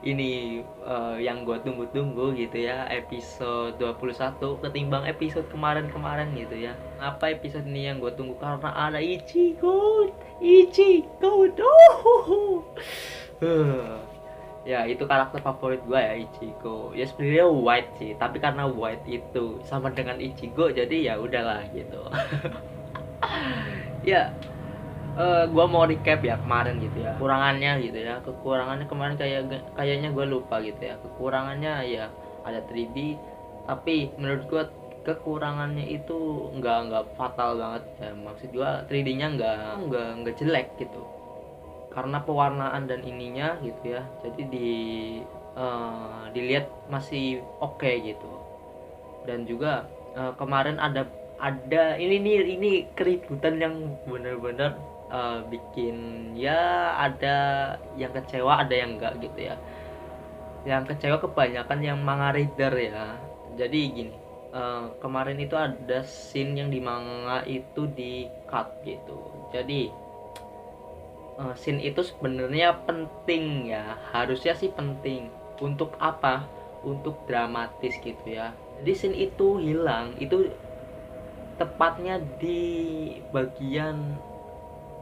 Ini yang gue tunggu-tunggu gitu ya, episode 21 ketimbang episode kemarin-kemarin gitu ya. Apa episode ini yang gue tunggu? Karena ada Ichigo. Ichigo. Oh. Ya itu karakter favorit gue ya, Ichigo. Ya sebenarnya White sih, tapi karena White itu sama dengan Ichigo jadi ya udahlah gitu. Ya, gua mau recap ya kemarin gitu ya, kekurangannya gitu ya. Kekurangannya kemarin kayaknya gue lupa gitu ya. Kekurangannya ya ada 3D, tapi menurut gua kekurangannya itu nggak fatal banget ya. Maksud gua 3D-nya nggak jelek gitu, karena pewarnaan dan ininya gitu ya. Jadi dilihat masih oke gitu. Dan juga kemarin ada ini keributan yang benar-benar bikin ya, ada yang kecewa ada yang enggak gitu ya. Yang kecewa kebanyakan yang manga reader ya. Jadi gini, kemarin itu ada scene yang di manga itu di cut gitu. Jadi scene itu sebenarnya penting ya, harusnya sih penting. Untuk apa? Untuk dramatis gitu ya. Jadi scene itu hilang, itu tepatnya di bagian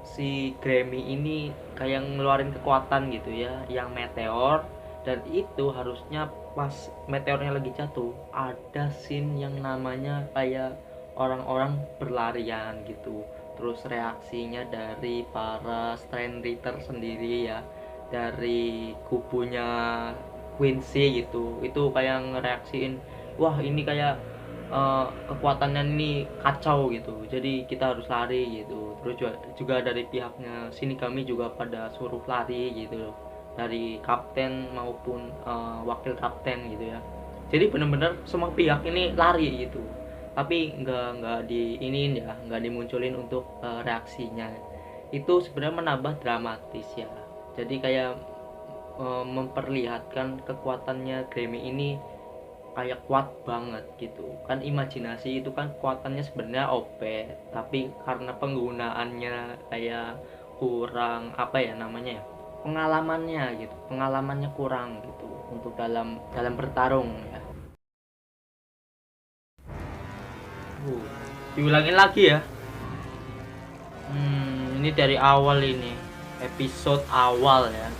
si Grammy ini kayak ngeluarin kekuatan gitu ya, yang meteor. Dan itu harusnya pas meteornya lagi jatuh ada scene yang namanya kayak orang-orang berlarian gitu, terus reaksinya dari para Strand Rider sendiri ya, dari kubunya Quincy gitu, itu kayak ngereaksiin, wah ini kayak kekuatannya ini kacau gitu, jadi kita harus lari gitu. Terus juga dari pihaknya sini kami juga pada suruh lari gitu, dari kapten maupun wakil kapten gitu ya. Jadi bener-bener semua pihak ini lari gitu, tapi nggak di iniin ya, nggak dimunculin untuk reaksinya. Itu sebenarnya menambah dramatis ya. Jadi kayak memperlihatkan kekuatannya Grammy ini kayak kuat banget gitu kan. Imajinasi itu kan kekuatannya sebenarnya OP, tapi karena penggunaannya kayak kurang, apa ya namanya ya, pengalamannya kurang gitu untuk dalam dalam bertarung ya. uh, Diulangin lagi ya. Ini dari awal, ini episode awal ya,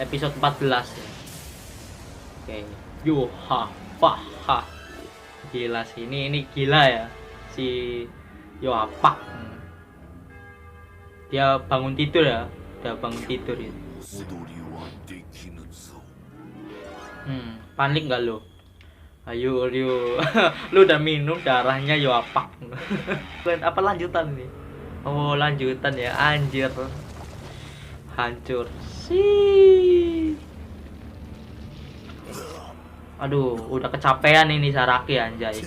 episode 14 ya. Oke, yo ha pa ha. Gila sih, ini gila ya si Yoapak. Dia bangun tidur ya, udah bangun tidur ya. Panik nggak lo? Ayo Ryo. Lu udah minum darahnya Yoapak. Apa lanjutan nih? Oh lanjutan ya, anjir. Hancur sih. Aduh, udah kecapean ini Saraki anjay.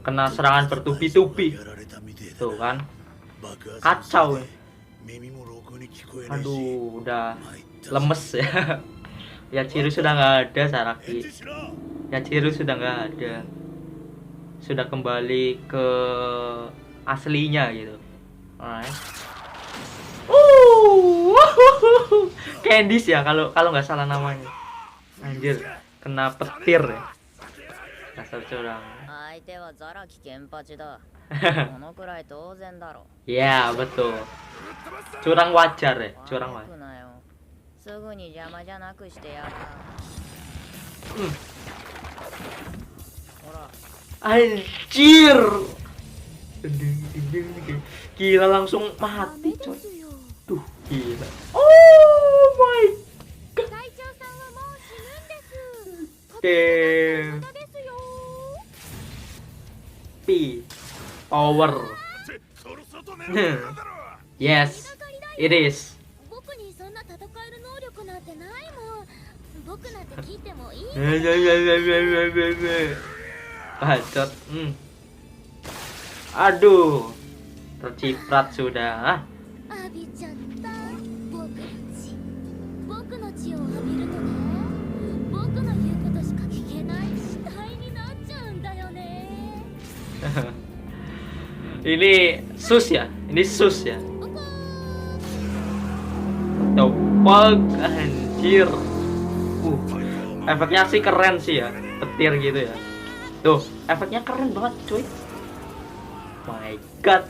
Kena serangan bertubi-tubi. Tuh kan. Kacau. Aduh, udah lemes ya. Ya Ciru sudah nggak ada, Saraki. Ya Ciru sudah nggak ada. Sudah kembali ke aslinya gitu. Alright. Candice ya, kalau kalau nggak salah namanya. Anjir, kena petir ya. Dasar curang. Ya betul. Curang wajar ya, curang wajar. Anjir. Gila, langsung mati coy. Tuh gila. Oh my god. Damn. P power. Yes, it is. Bacot. Aduh, terciprat sudah. Ini sus ya, ini sus ya. Topag anjir. Efeknya sih keren sih ya, petir gitu ya. Tuh, efeknya keren banget cuy. My god.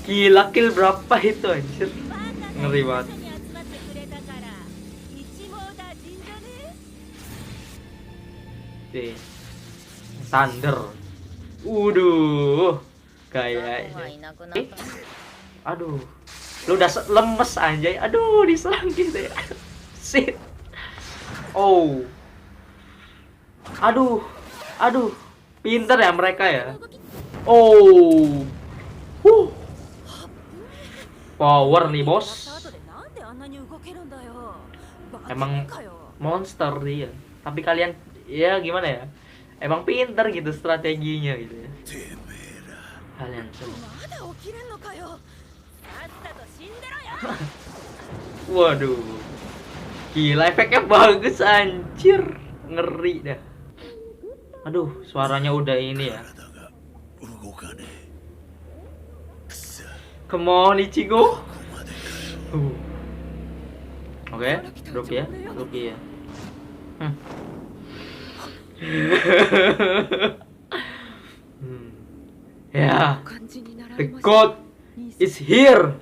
Gila, kill berapa itu anjir. Ngeri banget. Oke. Thunder. Waduh. Kayak aduh. Lu udah lemes anjay. Aduh, diserang gitu ya. Shit. Oh. Aduh. Aduh. Pinter ya mereka ya. Oh. Power nih, bos. Emang monster dia. Tapi kalian ya gimana ya? Emang pinter gitu strateginya gitu ya. Kalian semua. Waduh. Gila, efeknya bagus anjir. Ngeri dah. Aduh, suaranya udah ini ya. Come on, Ichigo. Oke, Ruki ya. Ya, the god is here.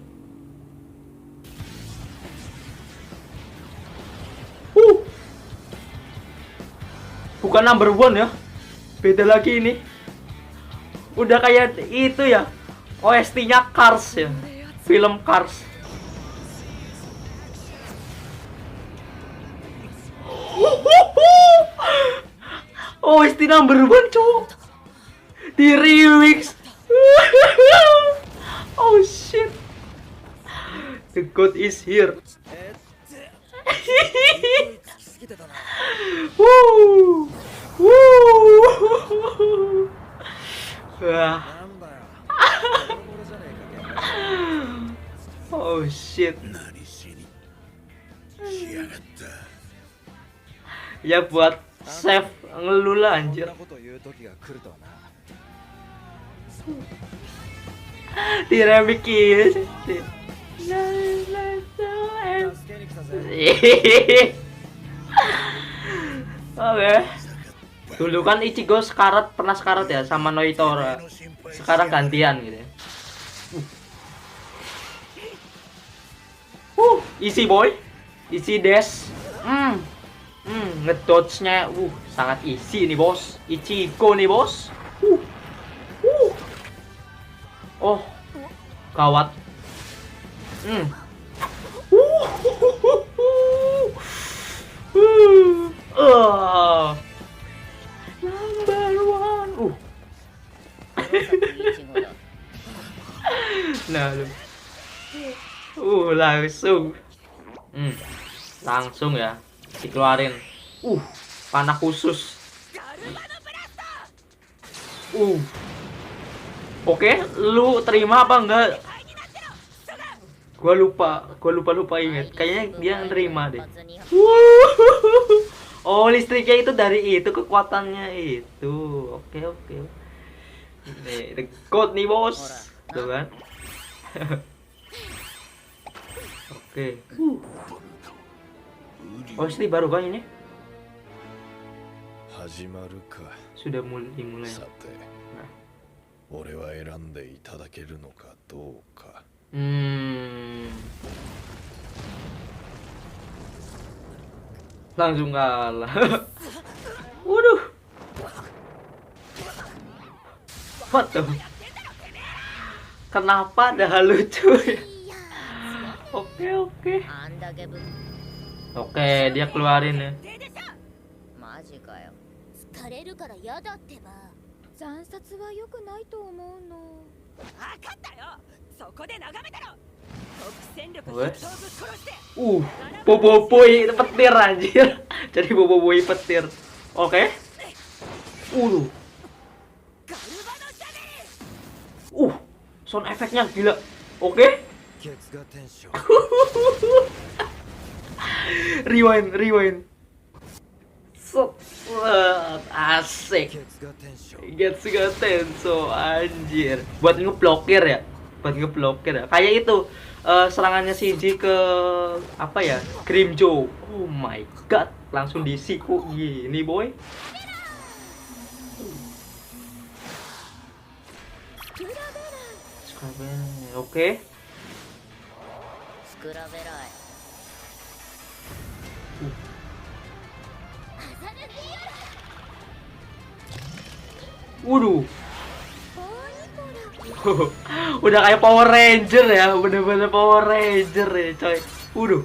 Bukan number one ya, beda lagi ini. Udah kayak itu ya, OST-nya Cars ya, film Cars. OST number one cowok di remix. Oh shit, the god is here. Woo, woo. Oh shit. Ya buat save ngeluh lah anjir. Di remix Oke. Dulu kan Ichigo pernah sekarat ya sama Noitora. Sekarang gantian gitu ya. Easy boy. Easy dash. Ngedodge-nya sangat easy nih, bos. Ichigo nih, bos. Oh. Gawat. Number one. Nah, langsung. Langsung ya dikeluarin. Panah khusus. Oke, lu terima apa enggak? Gua lupa inget. Kayaknya dia nerima deh. Oh, listriknya itu dari itu, kekuatannya itu. Oke. Nih, the god nih, bos. Tuh kan. Oke. Oh, ini baru kan ini? Sudah mulai. Nah. Langsung kalah. Waduh. What the? Kenapa ada lucu ya? Oke. Oke, dia keluarin ya. Boboiboy petir anjir. Jadi boboiboy petir. Oke. Sound efeknya gila. Oke. Rewind. Asik. Getsuga Tenso anjir. Buat ngeblokir ya. Kayak itu serangannya Shinji ke apa ya? Grimjo. Oh my god. langsung disiku gini boy. Oke. Waduh. Udah kayak Power Ranger ya, bener-bener Power Ranger ya coy. Waduh.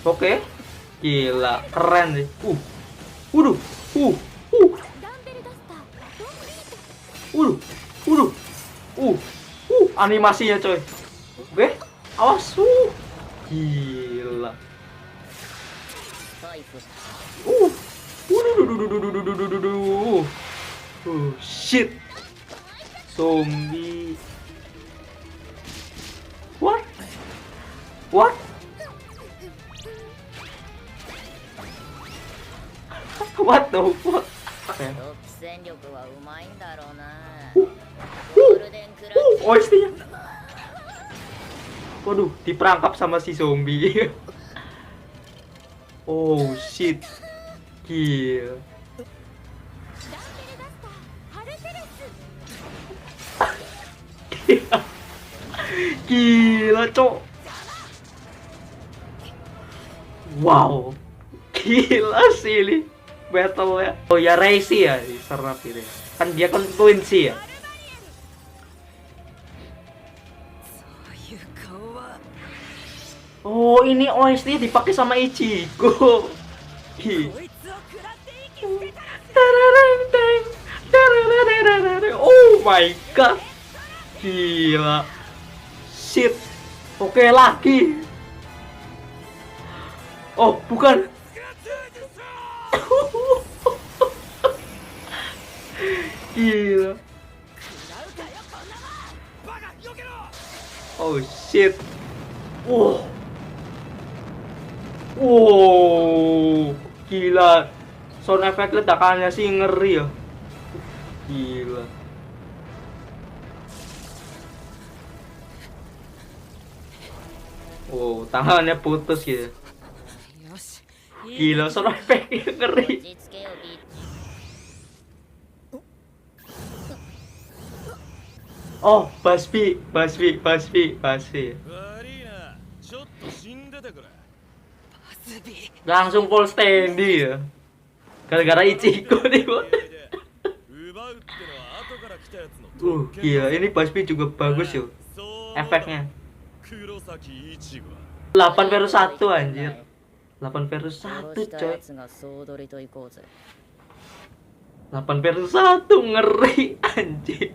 Oke. Gila, keren sih. Waduh. Waduh. Waduh. Animasinya coy. Oke. Awas. Gila. Shit. Zombie. What? What? What the fuck? Oh, istinya. Waduh, diperangkap sama si zombie. Oh shit. Gila. Gila, cok. Wow. Gila sih ini battle ya. Oh ya, Reisi ya diserap gitu ya. Kan dia kan Quincy ya. Oh, ini OST dipakai sama Ichigo. Oh my god. Gila. Shit. Oke, lagi. Oh, bukan. Gila. Oh shit. Gila. Sound effect ledakannya sih ngeri ya. Gila. Oh, tangannya putus gitu. Gila, sound effect ngeri. Oh, Basbi. Langsung full standy ya. Gara-gara Ichigo nih, Bos. Gila, ini Basbi juga bagus yo. Efeknya. 8 versus 1 anjir. 8 versus 1 coy. 8 versus 1 ngeri anjir.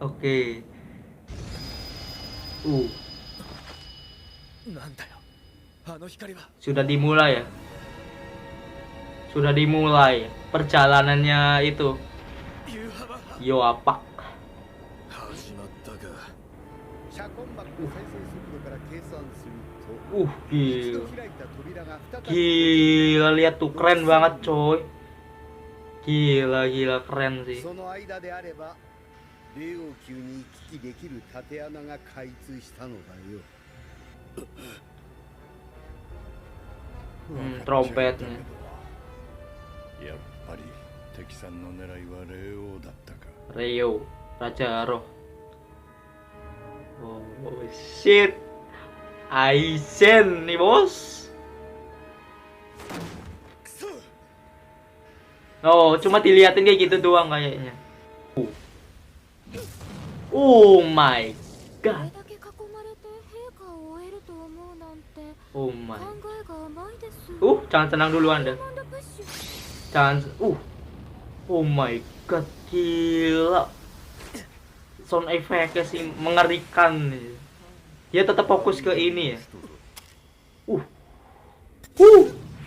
Oke. Sudah dimulai ya. Sudah dimulai perjalanannya itu. Yoapak. Gila. Gila, lihat tuh keren banget coy. Gila keren sih. Trompetnya. Reo, Raja Roh. Oh shit. Aizen nih bos. Oh, cuma diliatin kayak gitu doang kayaknya. Oh my god. Oh my. Jangan tenang dulu Anda. Jangan. Oh my god, gila. Sound effect-nya sih mengerikan nih. Dia tetap fokus ke ini ya.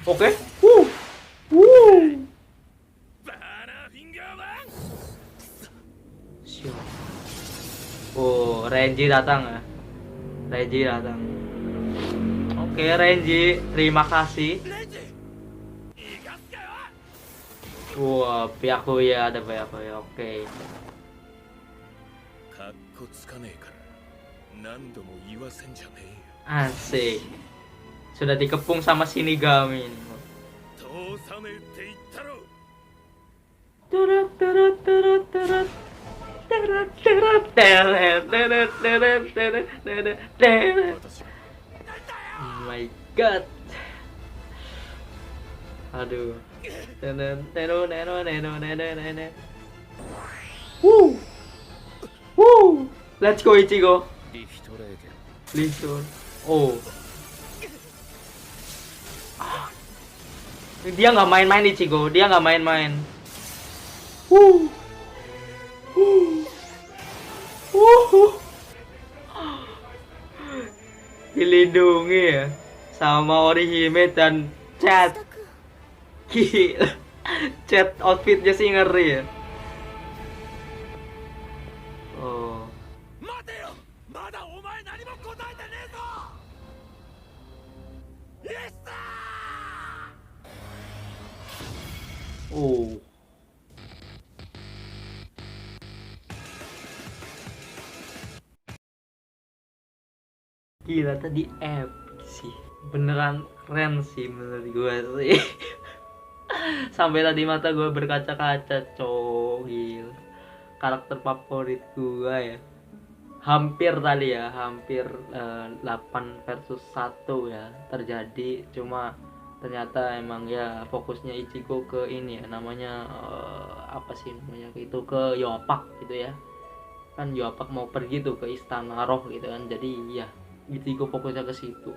Oke. Oh, Renji datang ya. Oke, Renji, terima kasih. Wah, Byakuya, ada Byakuya. Oke. Asik. Sudah dikepung sama Shinigami ini. Turut turut turut turut. Turut turut turut turut turut turut turut turut. Oh my god. Aduh. Turut turut turut turut turut. Woo. Woo. Let's go Ichigo. Listen. Oh. Dia nggak main-main Ichigo, dia nggak main-main. Wuh. Dilindungi ya sama Orihime dan Chat. Gila. Chat outfitnya sih ngeri ya. Oh. Oh. Gila tadi epic sih. Beneran keren sih menurut gue sih. Sampai tadi mata gue berkaca-kaca, cowok gila. Karakter favorit gue ya. Hampir tadi ya, hampir 8 versus 1 ya terjadi. Cuma ternyata emang ya fokusnya Ichigo ke ini ya, namanya apa sih namanya itu, ke Yopak gitu ya. Kan Yopak mau pergi tuh ke istana roh gitu kan. Jadi ya Ichigo fokusnya ke situ.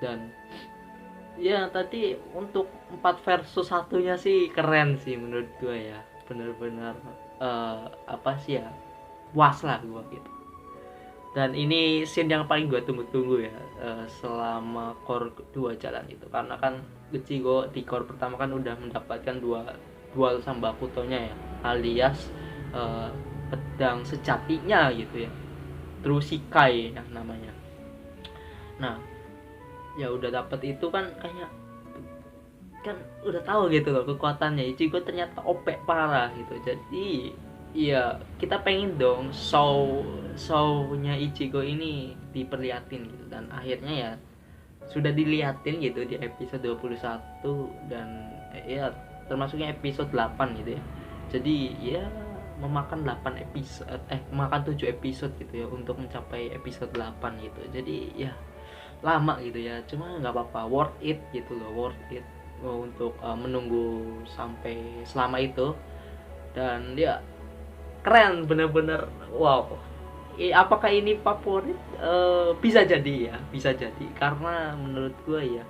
Dan ya tadi untuk 4 versus 1-nya sih keren sih menurut gue ya. Bener-bener apa sih ya, puas lah gue gitu. Dan ini scene yang paling gue tunggu-tunggu ya selama core 2 jalan itu, karena kan Ichigo di core pertama kan udah mendapatkan dual Sambakutonya ya, alias pedang sejatinya gitu ya, True Shikai ya namanya. Nah ya udah dapet itu kan, kayak kan udah tahu gitu loh kekuatannya Ichigo ternyata OP parah gitu. Jadi iya kita pengen dong show-nya Ichigo ini diperlihatin gitu, dan akhirnya ya sudah dilihatin gitu di episode 21 dan ya termasuknya episode 8 gitu ya. Jadi ya memakan 8 episode memakan 7 episode gitu ya untuk mencapai episode 8 gitu. Jadi ya lama gitu ya, cuma nggak apa-apa, worth it gitu loh, worth it untuk menunggu sampai selama itu. Dan dia keren bener-bener, wow. Apakah ini favorit? Bisa jadi ya, bisa jadi, karena menurut gue ya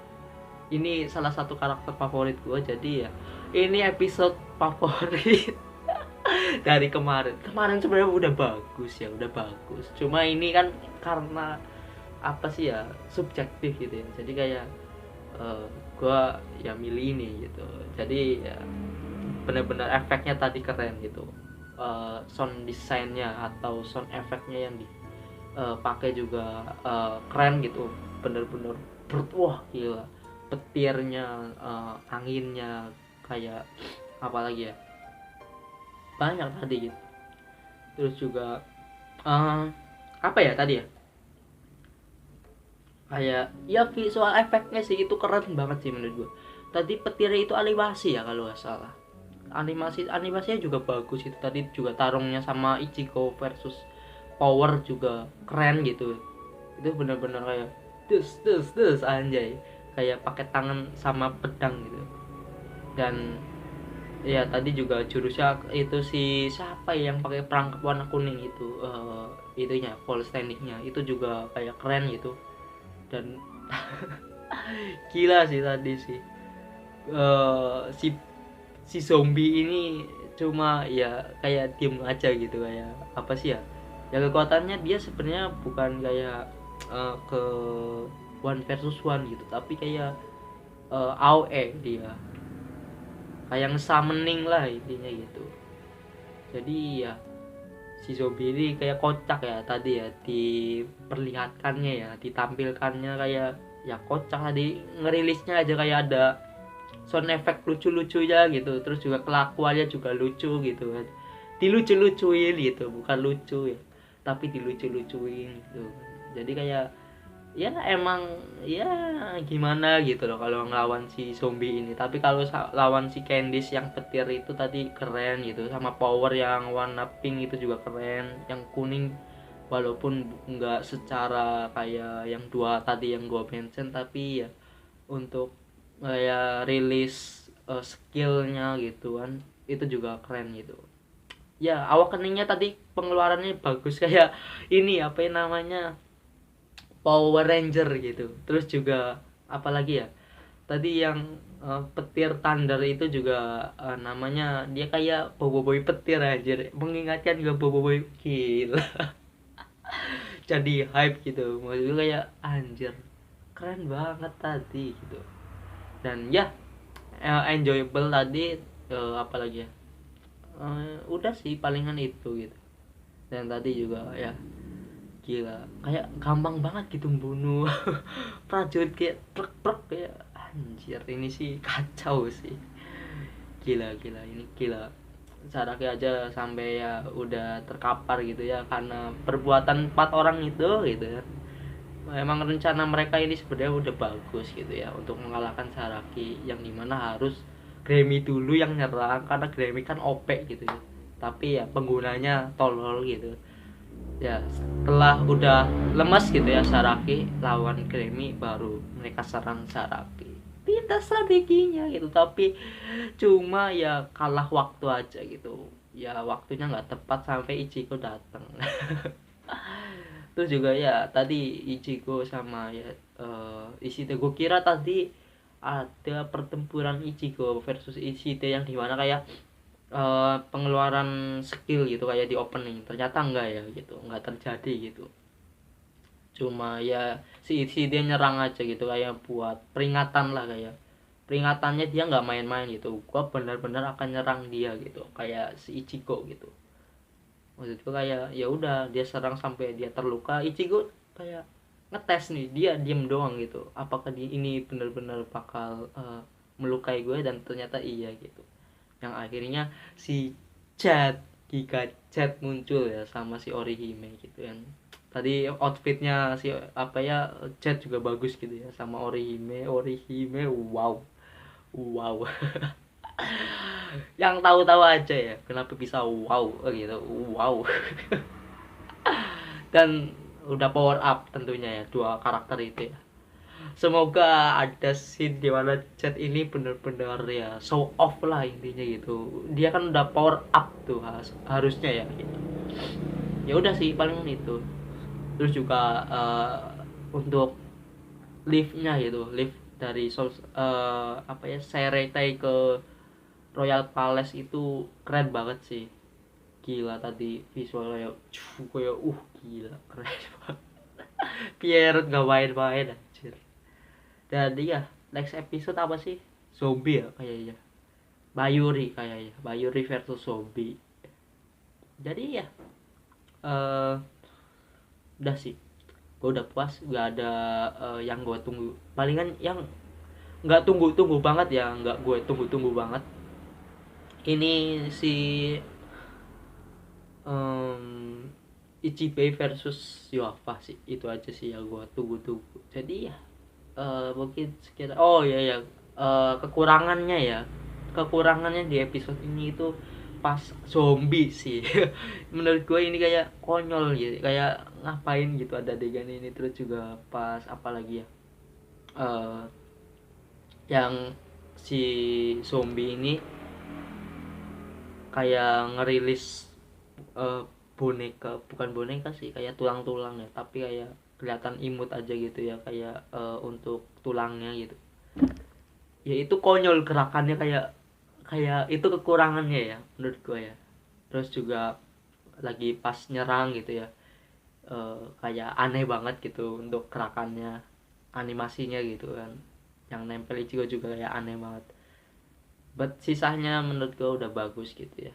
ini salah satu karakter favorit gue. Jadi ya ini episode favorit dari kemarin sebenarnya udah bagus ya, udah bagus. Cuma ini kan karena apa sih ya, subjektif gitu ya, jadi kayak gue ya milih ini gitu. Jadi ya bener-bener efeknya tadi keren gitu, sound desainnya atau sound efeknya yang dipakai juga keren gitu, bener-bener wah gila. Petirnya, anginnya, kayak apa lagi ya, banyak tadi gitu. Terus juga apa ya tadi ya, kayak ya visual efeknya sih itu keren banget sih menurut gue. Tadi petirnya itu animasi ya kalau nggak salah, animasinya juga bagus itu. Tadi juga tarungnya sama Ichigo versus Power juga keren gitu. Itu bener-bener kayak dus anjay, kayak pakai tangan sama pedang gitu. Dan ya tadi juga jurusnya itu si siapa ya yang pakai perangkap warna kuning itu, itunya full standingnya itu juga kayak keren gitu. Dan gila sih tadi sih, si zombie ini cuma ya kayak diem aja gitu, kayak apa sih ya, ya kekuatannya dia sebenarnya bukan kayak ke one versus one gitu, tapi kayak AOE dia kayak summoning lah intinya gitu. Jadi ya si zombie ini kayak kocak ya tadi ya, diperlihatkannya ya, ditampilkannya kayak ya kocak. Tadi ngerilisnya aja kayak ada sound effect lucu-lucunya gitu, terus juga kelakuannya juga lucu gitu kan, dilucu-lucuin gitu, bukan lucu ya. tapi dilucu-lucuin gitu. Jadi kayak ya emang ya gimana gitu loh kalau ngelawan si zombie ini. Tapi kalau lawan si Candice yang petir itu tadi keren gitu, sama Power yang warna pink itu juga keren, yang kuning walaupun nggak secara kayak yang dua tadi yang gua mention, tapi ya untuk kayak rilis skillnya gitu kan itu juga keren gitu. Ya awakeningnya tadi pengeluarannya bagus kayak ini apa yang namanya Power Ranger gitu. Terus juga apalagi ya tadi yang petir thunder itu juga namanya dia kayak boboiboy petir aja, mengingatkan juga boboiboy, gila. Jadi hype gitu, maksudnya kayak anjir keren banget tadi gitu. Dan ya enjoyable tadi, apalagi ya, udah sih palingan itu gitu. Dan tadi juga ya gila kayak gampang banget gitu bunuh prajurit kayak plek kayak anjir ini sih kacau sih, gila gila ini gila. Saraki aja sampai ya udah terkapar gitu ya karena perbuatan 4 orang itu gitu ya. Emang rencana mereka ini sebenarnya udah bagus gitu ya untuk mengalahkan Saraki, yang dimana harus Grammy dulu yang nyerang karena Grammy kan OP gitu ya, tapi ya penggunanya tolol gitu ya. Setelah udah lemas gitu ya Saraki lawan Grammy, baru mereka serang Saraki, pindah strateginya gitu. Tapi cuma ya kalah waktu aja gitu ya, waktunya nggak tepat sampai Ichigo datang. Terus juga ya tadi Ichigo sama ya Ishida, gue kira tadi ada pertempuran Ichigo versus Ishida yang dimana kayak pengeluaran skill gitu kayak di opening, ternyata enggak ya gitu, enggak terjadi gitu. Cuma ya si Ishida nyerang aja gitu kayak buat peringatan lah, kayak peringatannya dia nggak main-main gitu, gua benar-benar akan nyerang dia gitu kayak si Ichigo gitu. Maksudku kayak ya udah dia serang sampai dia terluka, Ichigo kayak ngetes nih, dia diem doang gitu apakah ini benar-benar bakal melukai gue, dan ternyata iya gitu. Yang akhirnya si Chat Giga Chat muncul ya sama si Orihime gitu kan. Tadi outfitnya si apa ya Chat juga bagus gitu ya, sama Orihime wow wow. Yang tahu-tahu aja ya kenapa bisa wow gitu wow. Dan udah power up tentunya ya dua karakter itu ya. Semoga ada scene di mana Chat ini bener-bener ya show off lah intinya gitu, dia kan udah power up tuh harusnya ya gitu. Ya udah sih paling itu. Terus juga untuk liftnya gitu, lift dari apa ya Seretai ke Royal Palace itu keren banget sih, gila tadi visualnya kayak gila keren banget. Pierre gak main-main anjir. Dan ya next episode apa sih, zombie ya kayaknya, Bayuri versus zombie. Jadi ya eh udah sih, gue udah puas, nggak ada yang gue tunggu. Palingan yang nggak tunggu-tunggu banget ya, nggak gue tunggu-tunggu banget ini si um, Ichibei versus Yuafa sih, itu aja sih yang gue tunggu-tunggu. Jadi ya mungkin sekitar, oh ya ya kekurangannya ya, kekurangannya di episode ini itu pas zombie sih. Menurut gue ini kayak konyol gitu, kayak ngapain gitu ada adegan ini. Terus juga pas apalagi ya eh yang si zombie ini kayak ngerilis eh, boneka, bukan boneka sih, kayak tulang-tulang ya, tapi kayak kelihatan imut aja gitu ya, kayak untuk tulangnya gitu. Ya itu konyol gerakannya, kayak kayak itu kekurangannya ya menurut gue ya. Terus juga lagi pas nyerang gitu ya, kayak aneh banget gitu untuk gerakannya, animasinya gitu kan, yang nempel juga kayak aneh banget. But sisanya menurut gue udah bagus gitu ya.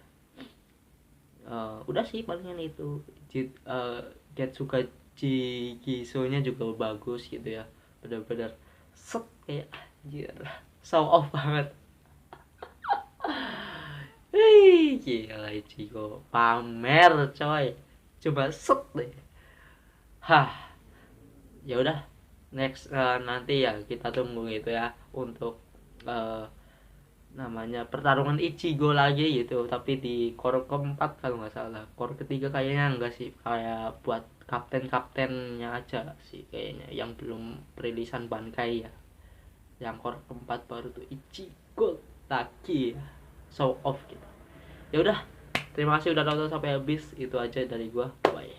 Udah sih palingan itu. Getsuga Jigiso-nya juga bagus gitu ya, bener-bener set kayak anjir show off banget. Hei, gila Ichigo pamer coy. coba set deh. Hah, ya udah, next nanti ya kita tunggu gitu ya untuk eh, namanya pertarungan Ichigo lagi gitu, tapi di core keempat kalau nggak salah. Core ketiga kayaknya enggak sih, kayak buat kaptennya aja sih kayaknya yang belum perilisan Bankai ya. Yang core keempat baru tuh Ichigo lagi ya, show off gitu. Ya udah, terima kasih udah nonton sampai habis. Itu aja dari gua, bye.